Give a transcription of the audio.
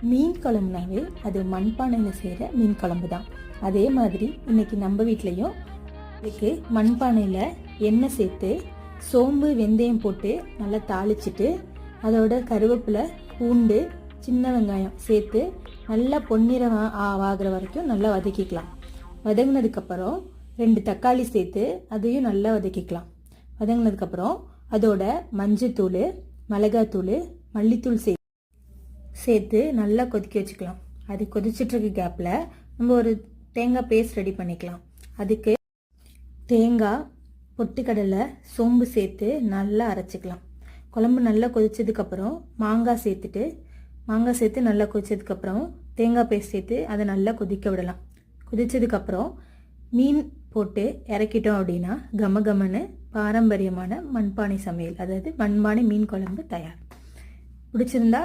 மீன் குழம்புனாவே அது மண்பானையில் செய்கிற மீன் குழம்பு தான். அதே மாதிரி இன்றைக்கி நம்ம வீட்லேயும் இதுக்கு மண்பானையில் எண்ணெய் சேர்த்து சோம்பு வெந்தயம் போட்டு நல்லா தாளிச்சிட்டு அதோட கருவேப்பிலை பூண்டு சின்ன வெங்காயம் சேர்த்து நல்லா பொன்னிறம் ஆகிற வரைக்கும் நல்லா வதக்கிக்கலாம். வதங்கினதுக்கப்புறம் 2 தக்காளி சேர்த்து அதையும் நல்லா வதக்கிக்கலாம். வதங்கினதுக்கப்புறம் அதோட மஞ்சத்தூள் மிளகாத்தூள் மல்லித்தூள் சேர்த்து நல்லா கொதிக்க வச்சுக்கலாம். அது கொதிச்சிட்ருக்க கேப்பில் நம்ம ஒரு தேங்காய் பேஸ்ட் ரெடி பண்ணிக்கலாம். அதுக்கு தேங்காய் பொட்டுக்கடலை சோம்பு சேர்த்து நல்லா அரைச்சிக்கலாம். குழம்பு நல்லா கொதிச்சதுக்கப்புறம் மாங்காய் சேர்த்து நல்லா கொதிச்சதுக்கப்புறம் தேங்காய் பேஸ்ட் சேர்த்து அதை நல்லா கொதிக்க விடலாம். கொதிச்சதுக்கப்புறம் மீன் போட்டு இறக்கிட்டோம் அப்படின்னா கமகமன்னு பாரம்பரியமான மண்பானை சமையல், அதாவது மண்பானை மீன் குழம்பு தயார். பிடிச்சிருந்தா